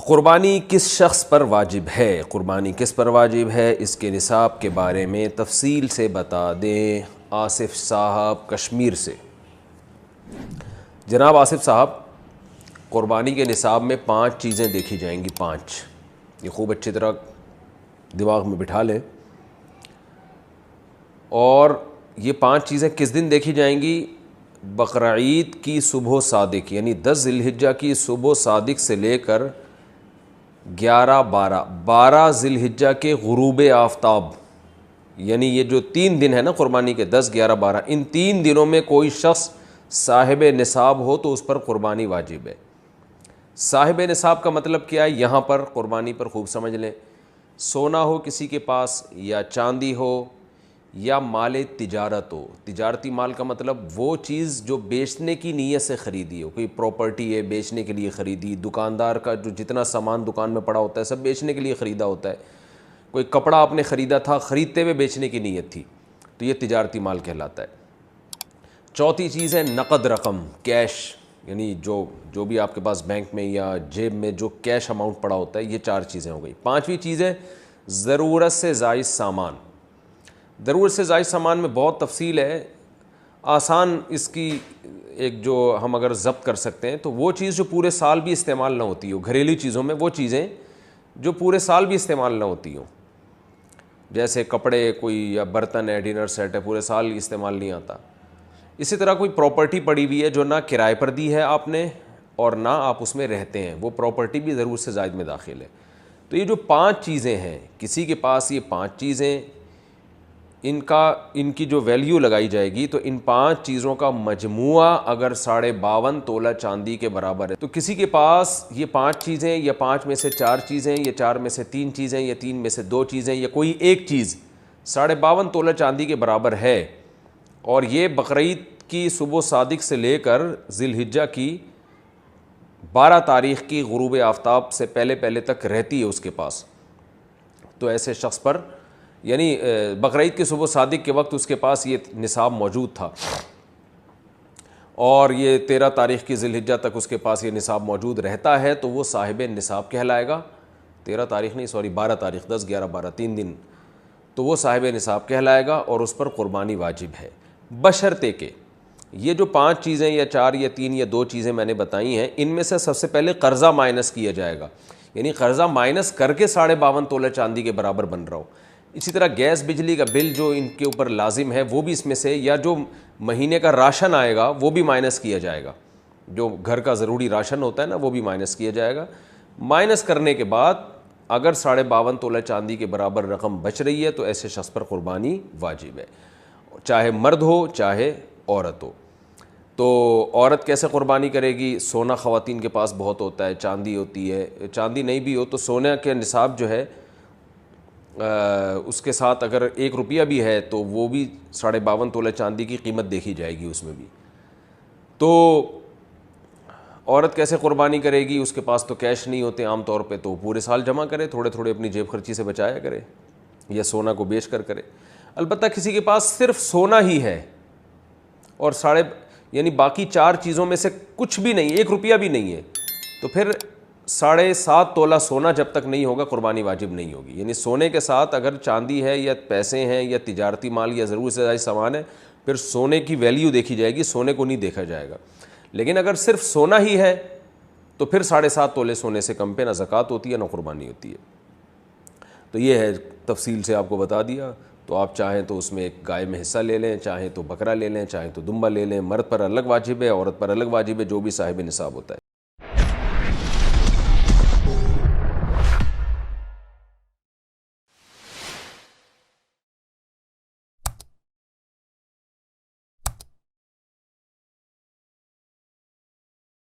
قربانی کس شخص پر واجب ہے؟ قربانی کس پر واجب ہے، اس کے نصاب کے بارے میں تفصیل سے بتا دیں آصف صاحب کشمیر سے۔ جناب آصف صاحب، قربانی کے نصاب میں 5 چیزیں دیکھی جائیں گی، 5، یہ خوب اچھی طرح دماغ میں بٹھا لیں۔ اور یہ 5 چیزیں کس دن دیکھی جائیں گی؟ بقرعید کی صبح صادق، یعنی 10 ذی الحجہ کی صبح صادق سے لے کر 12 ذی الحجہ کے غروب آفتاب، یعنی یہ جو 3 دن ہے نا قربانی کے، 10، 11، 12، ان 3 دنوں میں کوئی شخص صاحب نصاب ہو تو اس پر قربانی واجب ہے۔ صاحب نصاب کا مطلب کیا ہے؟ یہاں پر قربانی پر خوب سمجھ لیں۔ سونا ہو کسی کے پاس، یا چاندی ہو، یا مال تجارت ہو۔ تجارتی مال کا مطلب وہ چیز جو بیچنے کی نیت سے خریدی ہو، کوئی پراپرٹی ہے بیچنے کے لیے خریدی، دکاندار کا جو جتنا سامان دکان میں پڑا ہوتا ہے سب بیچنے کے لیے خریدا ہوتا ہے، کوئی کپڑا آپ نے خریدا تھا، خریدتے ہوئے بیچنے کی نیت تھی، تو یہ تجارتی مال کہلاتا ہے۔ چوتھی چیز ہے نقد رقم، کیش، یعنی جو بھی آپ کے پاس بینک میں یا جیب میں جو کیش اماؤنٹ پڑا ہوتا ہے، یہ 4 چیزیں ہو گئی۔ 5ویں چیز ہے ضرورت سے زائد سامان۔ ضرورت سے زائد سامان میں بہت تفصیل ہے، آسان اس کی ایک جو ہم اگر ضبط کر سکتے ہیں تو وہ چیز جو پورے سال بھی استعمال نہ ہوتی ہو، گھریلو چیزوں میں وہ چیزیں جو پورے سال بھی استعمال نہ ہوتی ہوں، جیسے کپڑے کوئی یا برتن ہے، ڈنر سیٹ ہے، پورے سال استعمال نہیں آتا۔ اسی طرح کوئی پراپرٹی پڑی ہوئی ہے جو نہ کرائے پر دی ہے آپ نے اور نہ آپ اس میں رہتے ہیں، وہ پراپرٹی بھی ضرورت سے زائد میں داخل ہے۔ تو یہ جو 5 چیزیں ہیں، کسی کے پاس یہ 5 چیزیں، ان کی جو ویلیو لگائی جائے گی تو ان 5 چیزوں کا مجموعہ اگر 52.5 تولہ چاندی کے برابر ہے، تو کسی کے پاس یہ 5 چیزیں، یا 5 میں سے 4 چیزیں، یا 4 میں سے 3 چیزیں، یا 3 میں سے 2 چیزیں، یا کوئی ایک چیز 52.5 تولہ چاندی کے برابر ہے، اور یہ بقرعید کی صبح صادق سے لے کر ذی الحجہ کی 12 تاریخ کی غروب آفتاب سے پہلے تک رہتی ہے اس کے پاس، تو ایسے شخص پر، یعنی بقرعید کی صبح صادق کے وقت اس کے پاس یہ نصاب موجود تھا، اور یہ 13 تاریخ کی ذی الحجہ تک اس کے پاس یہ نصاب موجود رہتا ہے، تو وہ صاحب نصاب کہلائے گا۔ 13 تاریخ نہیں، 12 تاریخ، 10، 11، 12، 3 دن، تو وہ صاحب نصاب کہلائے گا اور اس پر قربانی واجب ہے، بشرطے کہ یہ جو 5 چیزیں یا 4 یا 3 یا 2 چیزیں میں نے بتائی ہیں، ان میں سے سب سے پہلے قرضہ مائنس کیا جائے گا، یعنی قرضہ مائنس کر کے 52.5 تولہ چاندی کے برابر بن رہا ہو۔ اسی طرح گیس بجلی کا بل جو ان کے اوپر لازم ہے وہ بھی اس میں سے، یا جو مہینے کا راشن آئے گا وہ بھی مائنس کیا جائے گا، جو گھر کا ضروری راشن ہوتا ہے نا وہ بھی مائنس کیا جائے گا۔ مائنس کرنے کے بعد اگر 52.5 تولہ چاندی کے برابر رقم بچ رہی ہے تو ایسے شخص پر قربانی واجب ہے، چاہے مرد ہو چاہے عورت ہو۔ تو عورت کیسے قربانی کرے گی؟ سونا خواتین کے پاس بہت ہوتا ہے، چاندی ہوتی ہے، چاندی نہیں بھی ہو تو سونے کے نصاب جو ہے اس کے ساتھ اگر 1 روپیہ بھی ہے تو وہ بھی 52.5 تولہ چاندی کی قیمت دیکھی جائے گی اس میں بھی۔ تو عورت کیسے قربانی کرے گی؟ اس کے پاس تو کیش نہیں ہوتے عام طور پہ، تو پورے سال جمع کرے، تھوڑے تھوڑے اپنی جیب خرچی سے بچایا کرے، یا سونا کو بیچ کر کرے۔ البتہ کسی کے پاس صرف سونا ہی ہے اور یعنی باقی 4 چیزوں میں سے کچھ بھی نہیں، 1 روپیہ بھی نہیں ہے، تو پھر 7.5 تولہ سونا جب تک نہیں ہوگا قربانی واجب نہیں ہوگی۔ یعنی سونے کے ساتھ اگر چاندی ہے یا پیسے ہیں یا تجارتی مال یا ضرورت سے زائد سامان ہے، پھر سونے کی ویلیو دیکھی جائے گی، سونے کو نہیں دیکھا جائے گا۔ لیکن اگر صرف سونا ہی ہے تو پھر 7.5 تولے سونے سے کم پہ نہ زکوٰۃ ہوتی ہے نہ قربانی ہوتی ہے۔ تو یہ ہے، تفصیل سے آپ کو بتا دیا۔ تو آپ چاہیں تو اس میں ایک گائے میں حصہ لے لیں، چاہیں تو بکرا لے لیں، چاہیں تو دمبا لے لیں۔ مرد پر الگ واجب ہے، عورت پر الگ واجب ہے، جو بھی صاحب نصاب ہوتا ہے۔